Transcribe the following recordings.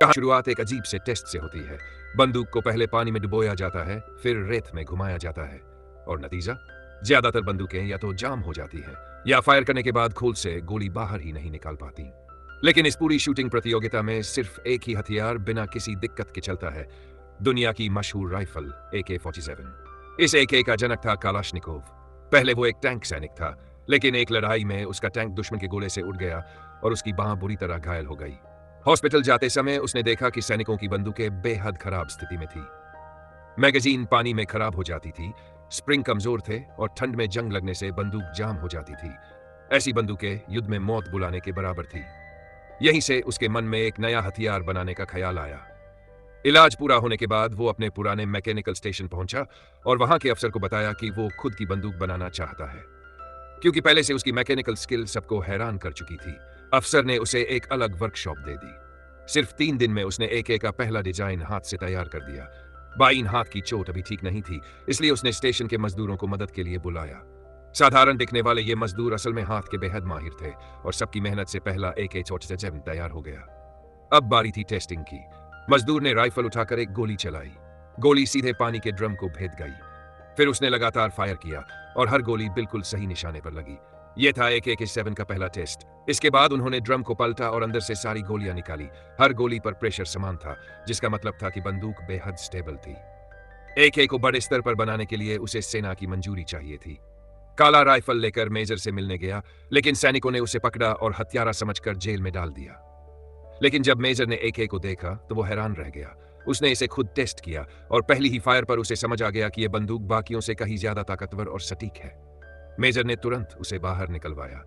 यहाँ शुरुआत एक अजीब से टेस्ट से होती है। बंदूक को पहले पानी में डुबोया जाता है, फिर रेत में घुमाया जाता है, और नतीजा, ज्यादातर बंदूकें या तो जाम हो जाती हैं या फायर करने के बाद खोल से गोली बाहर ही नहीं निकाल पाती। लेकिन इस पूरी शूटिंग प्रतियोगिता में सिर्फ एक ही हथियार बिना किसी दिक्कत के चलता है, दुनिया की मशहूर राइफल AK-47। इस AK का जनक था कालाश्निकोव। पहले वो एक टैंक सैनिक था, लेकिन एक लड़ाई में उसका टैंक दुश्मन के गोले से उड़ गया और उसकी बांह बुरी तरह घायल हो गई। हॉस्पिटल जाते समय उसने देखा कि सैनिकों की बंदूकें बेहद खराब स्थिति में थी। मैगजीन पानी में खराब हो जाती थी, स्प्रिंग कमजोर थे और ठंड में जंग लगने से बंदूक जाम हो जाती थी। ऐसी बंदूकें युद्ध में मौत बुलाने के बराबर थी। यहीं से उसके मन में एक नया हथियार बनाने का ख्याल आया। इलाज पूरा होने के बाद वो अपने पुराने मैकेनिकल स्टेशन पहुंचा और वहां के अफसर को बताया कि वो खुद की बंदूक बनाना चाहता है, क्योंकि पहले से उसकी मैकेनिकल स्किल सबको हैरान कर चुकी थी। अफसर ने उसे एक अलग वर्कशॉप दे दी। सिर्फ 3 दिन में उसने AK का पहला डिजाइन हाथ से तैयार कर दिया। बाईं हाथ की चोट अभी ठीक नहीं थी, इसलिए उसने स्टेशन के मजदूरों को मदद के लिए बुलाया। साधारण दिखने वाले ये मजदूर असल में हाथ के बेहद माहिर थे और सबकी मेहनत से पहला AK-47 तैयार हो गया। अब बारी थी टेस्टिंग की। मजदूर ने राइफल उठाकर एक गोली चलाई। गोली सीधे पानी के ड्रम को भेद गई। फिर उसने लगातार फायर किया और हर गोली बिल्कुल सही निशाने पर लगी। यह था AK-47 का पहला टेस्ट। इसके बाद उन्होंने ड्रम को पलटा और अंदर से सारी गोलियां निकाली। हर गोली पर प्रेशर समान था, जिसका मतलब था कि बंदूक बेहद स्टेबल थी। AK को बड़े स्तर पर बनाने के लिए उसे सेना की मंजूरी चाहिए थी। काला राइफल लेकर मेजर से मिलने गया, लेकिन सैनिकों ने उसे पकड़ा और हत्यारा समझकर जेल में डाल दिया। लेकिन जब मेजर ने AK को देखा तो वो हैरान रह गया। उसने इसे खुद टेस्ट किया और पहली ही फायर पर उसे समझ आ गया कि यह बंदूक बाकियों से कहीं ज्यादा ताकतवर और सटीक है। मेजर ने तुरंत उसे बाहर निकलवाया,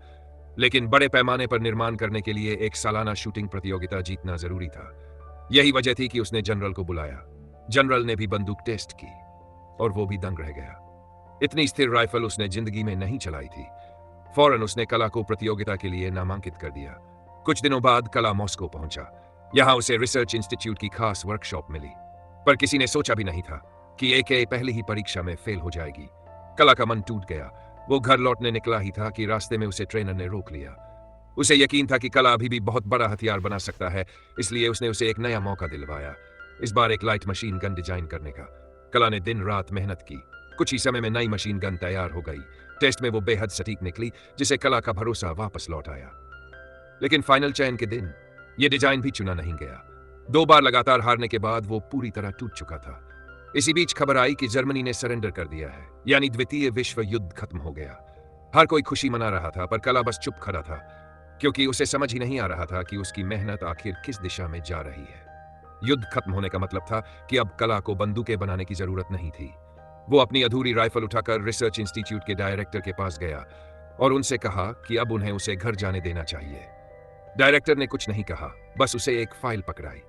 लेकिन बड़े पैमाने पर निर्माण करने के लिए एक सालाना शूटिंग प्रतियोगिता जीतना जरूरी था। यही वजह थी कि उसने जनरल को बुलाया। जनरल ने भी बंदूक टेस्ट की और वो भी दंग रह गया। इतनी स्थिर राइफल उसने जिंदगी में नहीं चलाई थी। फौरन उसने कला को प्रतियोगिता के लिए नामांकित कर दिया। कुछ दिनों बाद कला मॉस्को पहुंचा। यहां उसे रिसर्च इंस्टीट्यूट की खास वर्कशॉप मिली, पर किसी ने सोचा भी नहीं था कि AK पहली ही परीक्षा में फेल हो जाएगी। कला का मन टूट गया। वो घर लौटने निकला ही था कि रास्ते में उसे ट्रेनर ने रोक लिया। उसे यकीन था कि कला अभी भी बहुत बड़ा हथियार बना सकता है, इसलिए उसने उसे एक नया मौका दिलवाया, इस बार एक लाइट मशीन गन डिजाइन करने का। कला ने दिन रात मेहनत की। कुछ ही समय में नई मशीन गन तैयार हो गई। टेस्ट में वो बेहद सटीक निकली, जिसे कला का भरोसा वापस लौट आया। लेकिन फाइनल चयन के दिन यह डिजाइन भी चुना नहीं गया। 2 बार लगातार हारने के बाद वो पूरी तरह टूट चुका था। इसी बीच खबर आई कि जर्मनी ने सरेंडर कर दिया है, यानी द्वितीय विश्व युद्ध खत्म हो गया। हर कोई खुशी मना रहा था, पर कला बस चुप खड़ा था, क्योंकि उसे समझ ही नहीं आ रहा था कि उसकी मेहनत आखिर किस दिशा में जा रही है। युद्ध खत्म होने का मतलब था कि अब कला को बंदूकें बनाने की जरूरत नहीं थी। वो अपनी अधूरी राइफल उठाकर रिसर्च इंस्टीट्यूट के डायरेक्टर के पास गया और उनसे कहा कि अब उन्हें उसे घर जाने देना चाहिए। डायरेक्टर ने कुछ नहीं कहा, बस उसे एक फाइल पकड़ाई।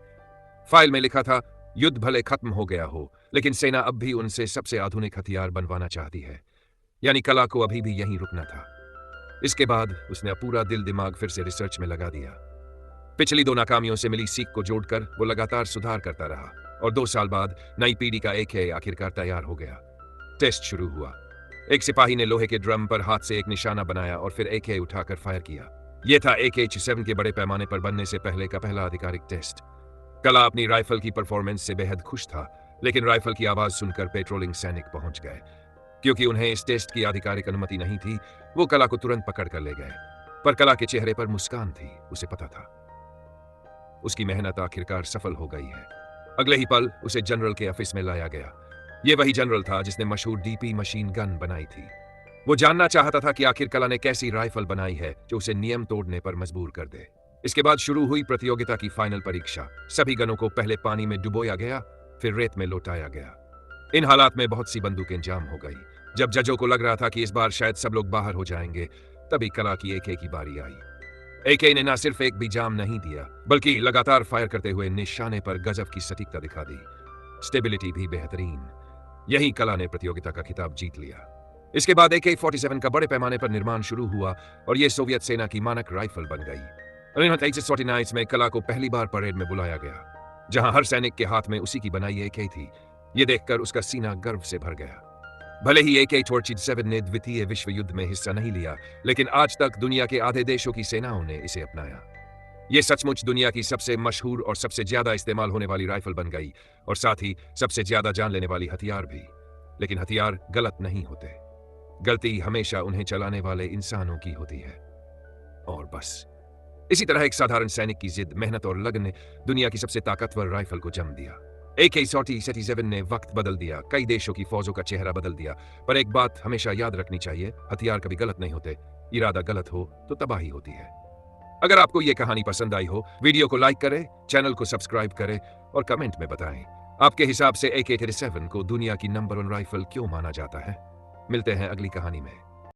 फाइल में लिखा था, युद्ध भले खत्म हो गया हो, लेकिन सेना अब भी उनसे सबसे आधुनिक हथियार बनवाना चाहती है, यानी कला को अभी भी यहीं रुकना था। इसके बाद उसने पूरा दिल दिमाग फिर से रिसर्च में लगा दिया। पिछली 2 नाकामियों से मिली सीख को जोड़कर वो लगातार सुधार करता रहा और 2 साल बाद नई पीढ़ी का AK आखिरकार तैयार हो गया। टेस्ट शुरू हुआ। एक सिपाही ने लोहे के ड्रम पर हाथ से एक निशाना बनाया और फिर AK उठाकर फायर किया। यह था AK-47 के बड़े पैमाने पर बनने से पहले का पहला आधिकारिक टेस्ट। कला अपनी राइफल की परफॉर्मेंस से बेहद खुश था, लेकिन राइफल की आवाज सुनकर पेट्रोलिंग सैनिक पहुंच गए। क्योंकि उन्हें इस टेस्ट की आधिकारिक अनुमति नहीं थी, वो कला को तुरंत पकड़ कर ले गए। पर कला के चेहरे पर मुस्कान थी, उसे पता था उसकी मेहनत आखिरकार सफल हो गई है। अगले ही पल उसे जनरल के ऑफिस में लाया गया। ये वही जनरल था जिसने मशहूर DP मशीन गन बनाई थी। वो जानना चाहता था कि आखिर कला ने कैसी राइफल बनाई है जो उसे नियम तोड़ने पर मजबूर कर दे। इसके बाद शुरू हुई प्रतियोगिता की फाइनल परीक्षा। सभी गनों को पहले पानी में डुबोया गया, फिर रेत में लौटाया गया। इन हालात में बहुत सी बंदूकें जाम हो गई। जब जजों को लग रहा था कि इस बार शायद सब लोग बाहर हो जाएंगे, तभी कला की AK की बारी आई। AK ने न सिर्फ एक भी जाम नहीं दिया, बल्कि लगातार फायर करते हुए निशाने पर गजब की सटीकता दिखा दी। स्टेबिलिटी भी बेहतरीन। यही कला ने प्रतियोगिता का खिताब जीत लिया। इसके बाद AK-47 का बड़े पैमाने पर निर्माण शुरू हुआ और यह सोवियत सेना की मानक राइफल बन गई। 1949 में कला को पहली बार परेड में बुलाया गया, जहां हर सैनिक के हाथ में उसी की बनाई AK थी। यह देखकर उसका सीना गर्व से भर गया। भले ही AK-47 ने द्वितीय विश्व युद्ध में हिस्सा नहीं लिया, लेकिन आज तक दुनिया के आधे देशों की सेनाओं ने इसे अपनाया। ये सचमुच दुनिया की सबसे मशहूर और सबसे ज्यादा इस्तेमाल होने वाली राइफल बन गई, और साथ ही सबसे ज्यादा जान लेने वाली हथियार भी। लेकिन हथियार गलत नहीं होते, गलती हमेशा उन्हें चलाने वाले इंसानों की होती है। और बस इसी तरह एक साधारण सैनिक की जिद, मेहनत और लगन ने दुनिया की सबसे ताकतवर राइफल को जन्म दिया। AK-47 ने वक्त बदल दिया, कई देशों की फौजों का चेहरा बदल दिया। पर एक बात हमेशा याद रखनी चाहिए, हथियार कभी गलत नहीं होते, इरादा गलत हो तो तबाही होती है। अगर आपको यह कहानी पसंद आई हो, वीडियो को लाइक करें, चैनल को सब्सक्राइब करें और कमेंट में बताएं आपके हिसाब से AK-47 को दुनिया की नंबर 1 राइफल क्यों माना जाता है। मिलते हैं अगली कहानी में।